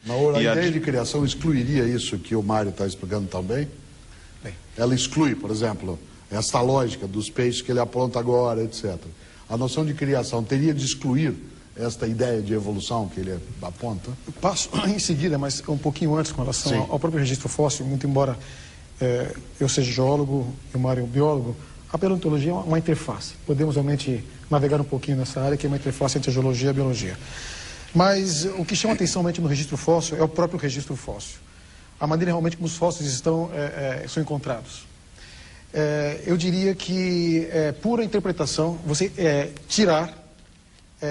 A ideia de criação excluiria isso que o Mário está explicando também? Bem. Ela exclui, por exemplo, esta lógica dos peixes que ele apronta agora, etc. A noção de criação teria de excluir esta ideia de evolução que ele aponta? Eu passo em seguida, mas um pouquinho antes com relação ao próprio registro fóssil, muito embora eu seja geólogo e o Mário biólogo, a paleontologia é uma interface. Podemos realmente navegar um pouquinho nessa área, que é uma interface entre a geologia e a biologia. Mas o que chama atenção realmente no registro fóssil é o próprio registro fóssil. A maneira realmente como os fósseis são encontrados. Eu diria que é pura interpretação você tirar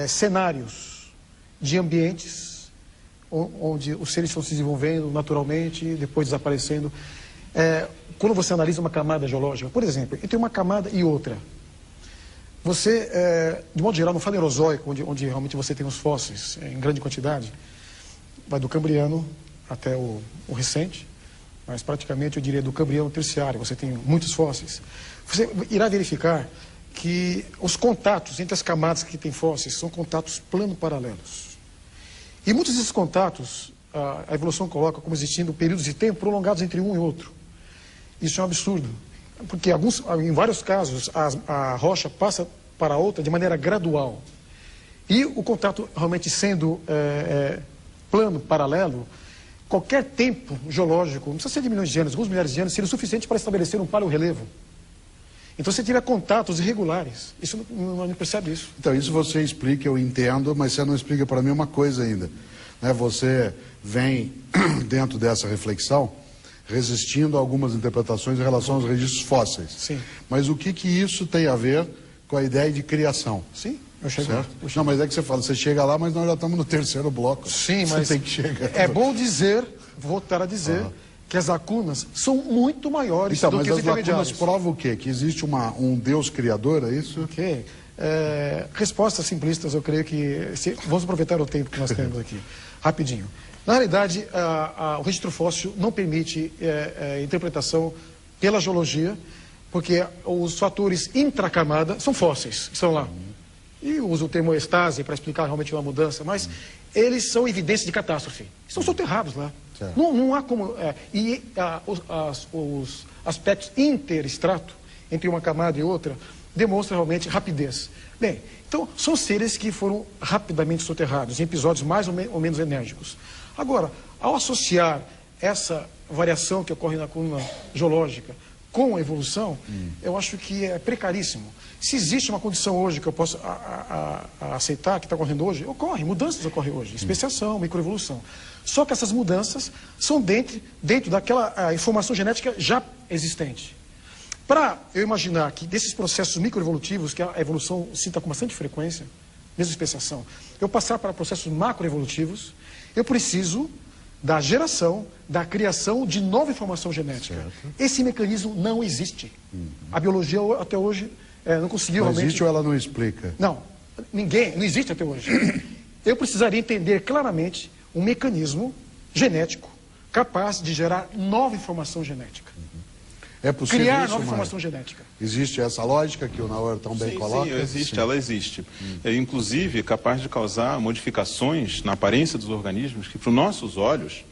cenários de ambientes onde os seres estão se desenvolvendo naturalmente, depois desaparecendo. Quando você analisa uma camada geológica, por exemplo, entre uma camada e outra, você, de modo geral, no Fanerozoico, onde realmente você tem os fósseis em grande quantidade, vai do Cambriano até o recente, mas praticamente eu diria do Cambriano terciário, você tem muitos fósseis. Você irá verificar que os contatos entre as camadas que tem fósseis são contatos plano-paralelos. E muitos desses contatos, a evolução coloca como existindo períodos de tempo prolongados entre um e outro. Isso é um absurdo, porque em vários casos a rocha passa para a outra de maneira gradual. E o contato realmente sendo plano, paralelo, qualquer tempo geológico, não precisa ser de milhões de anos, alguns milhares de anos, seria o suficiente para estabelecer um paleorrelevo. Então você tiver contatos irregulares, isso não percebe isso. Então isso você explica, eu entendo, mas você não explica para mim uma coisa ainda. Você vem dentro dessa reflexão resistindo a algumas interpretações em relação aos registros fósseis. Sim. Mas o que isso tem a ver com a ideia de criação? Sim, eu chego lá. Não, mas é que você fala, você chega lá, mas nós já estamos no terceiro bloco. Sim, mas você tem que chegar. É bom dizer, voltar a dizer, que as lacunas são muito maiores do que os intermediários. Mas as lacunas provam o quê? Que existe um Deus criador, é isso? Ok. Respostas simplistas, eu creio que... Vamos aproveitar o tempo que nós temos aqui. Rapidinho. Na realidade, o registro fóssil não permite interpretação pela geologia, porque os fatores intracamada são fósseis, estão lá. E uso o termo estase para explicar realmente uma mudança, mas eles são evidências de catástrofe. Estão soterrados lá. Não há como... os aspectos interextrato, entre uma camada e outra, demonstram realmente rapidez. Bem, então, são seres que foram rapidamente soterrados, em episódios mais ou menos enérgicos. Agora, ao associar essa variação que ocorre na coluna geológica com a evolução, eu acho que é precaríssimo. Se existe uma condição hoje que eu posso aceitar, que está ocorrendo hoje, mudanças ocorrem hoje, especiação, microevolução. Só que essas mudanças são dentro daquela informação genética já existente. Para eu imaginar que desses processos microevolutivos, que a evolução cita com bastante frequência, mesmo especiação, eu passar para processos macroevolutivos, eu preciso da geração, da criação de nova informação genética. Certo. Esse mecanismo não existe. A biologia até hoje não conseguiu realmente... Existe ou ela não explica? Não existe até hoje. Eu precisaria entender claramente um mecanismo genético capaz de gerar nova informação genética. É possível criar isso, nova informação genética. Existe essa lógica que o Naor tão bem coloca? Sim, existe, ela existe. É, inclusive, capaz de causar modificações na aparência dos organismos que, para os nossos olhos,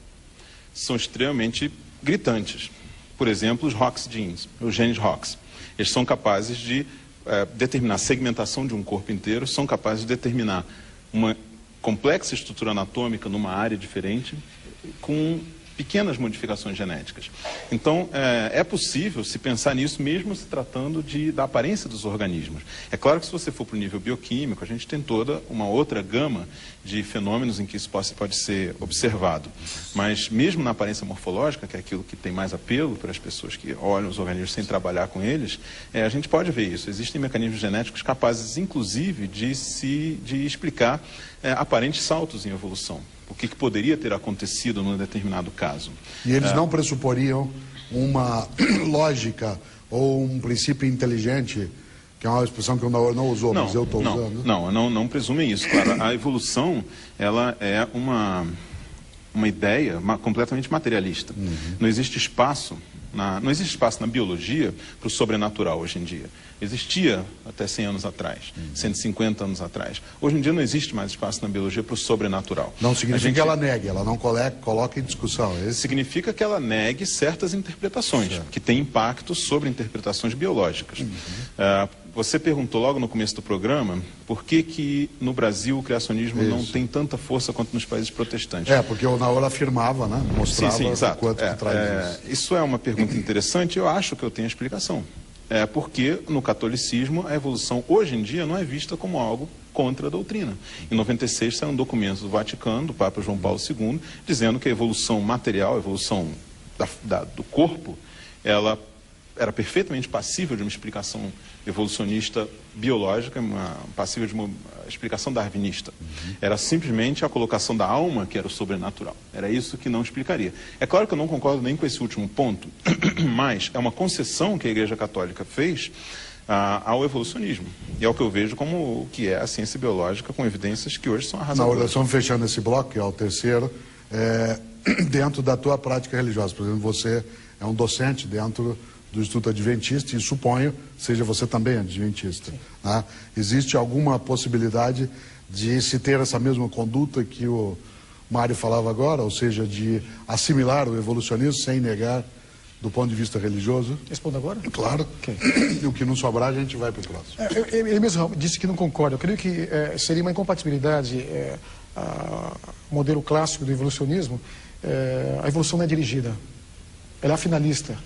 são extremamente gritantes. Por exemplo, os Hox genes, os genes Hox. Eles são capazes de determinar a segmentação de um corpo inteiro, são capazes de determinar uma complexa estrutura anatômica numa área diferente, com pequenas modificações genéticas. Então, é possível se pensar nisso mesmo se tratando da aparência dos organismos. É claro que se você for para o nível bioquímico, a gente tem toda uma outra gama de fenômenos em que isso pode ser observado. Mas mesmo na aparência morfológica, que é aquilo que tem mais apelo para as pessoas que olham os organismos sem trabalhar com eles, a gente pode ver isso. Existem mecanismos genéticos capazes, inclusive, de explicar aparentes saltos em evolução. O que poderia ter acontecido num determinado caso. E eles não pressuporiam uma lógica ou um princípio inteligente, que é uma expressão que o Naor não usou, mas eu estou usando. Não presumem isso. Claro, a evolução, ela é uma ideia completamente materialista. Não existe espaço não existe espaço na biologia para o sobrenatural hoje em dia. Existia até 100 anos atrás, 150 anos atrás. Hoje em dia não existe mais espaço na biologia para o sobrenatural. Não significa que ela negue, ela não coloca em discussão. Significa que ela negue certas interpretações, que têm impacto sobre interpretações biológicas. Você perguntou logo no começo do programa por que no Brasil o criacionismo não tem tanta força quanto nos países protestantes. Porque o Naor afirmava, né? Mostrava o quanto que traz isso. Isso é uma pergunta interessante, eu acho que eu tenho a explicação. Porque no catolicismo a evolução hoje em dia não é vista como algo contra a doutrina. Em 96 saiu um documento do Vaticano, do Papa João Paulo II, dizendo que a evolução material, a evolução do corpo, ela era perfeitamente passível de uma explicação evolucionista biológica, passível de uma explicação darwinista. Era simplesmente a colocação da alma que era o sobrenatural. Era isso que não explicaria. É claro que eu não concordo nem com esse último ponto, mas é uma concessão que a Igreja Católica fez ao evolucionismo. E é o que eu vejo como o que é a ciência biológica, com evidências que hoje são arrasadoras. Nós estamos fechando esse bloco, que é o terceiro, dentro da tua prática religiosa. Por exemplo, você é um docente dentro do Instituto Adventista, e suponho seja você também adventista. Né? Existe alguma possibilidade de se ter essa mesma conduta que o Mário falava agora, ou seja, de assimilar o evolucionismo sem negar do ponto de vista religioso? Responda agora? Claro. Okay. E o que não sobrar, a gente vai para o próximo. Ele mesmo disse que não concorda. Eu creio que seria uma incompatibilidade o modelo clássico do evolucionismo. A evolução não é dirigida, ela é finalista.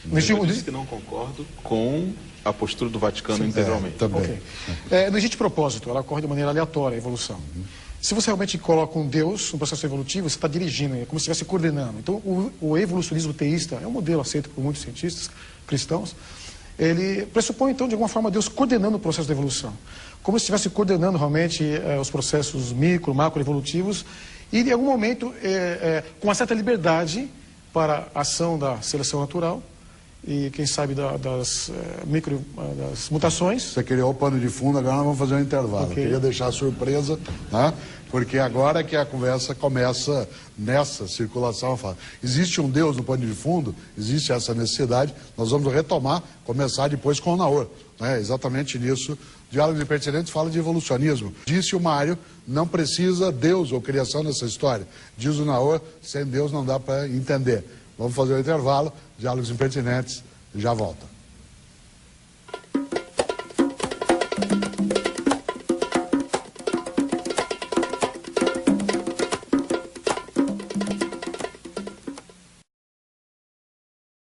Eu disse que não concordo com a postura do Vaticano integralmente. Também. Okay. Não existe propósito, ela ocorre de maneira aleatória, a evolução. Se você realmente coloca um Deus, um processo evolutivo, você está dirigindo, é como se estivesse coordenando. Então, o evolucionismo teísta é um modelo aceito por muitos cientistas cristãos. Ele pressupõe, então, de alguma forma, Deus coordenando o processo da evolução. Como se estivesse coordenando realmente os processos micro, macroevolutivos, e, em algum momento, com uma certa liberdade para a ação da seleção natural, e quem sabe das mutações. Você criou o pano de fundo, agora nós vamos fazer um intervalo. Okay. Eu queria deixar a surpresa, né? Porque agora que a conversa começa nessa circulação. Existe um Deus no pano de fundo, existe essa necessidade, nós vamos retomar, começar depois com o Naor. Né? Exatamente nisso. Diálogos Impertinentes fala de evolucionismo. Disse o Mário, não precisa Deus ou criação nessa história. Diz o Naor, sem Deus não dá para entender. Vamos fazer o intervalo, Diálogos Impertinentes, já volta.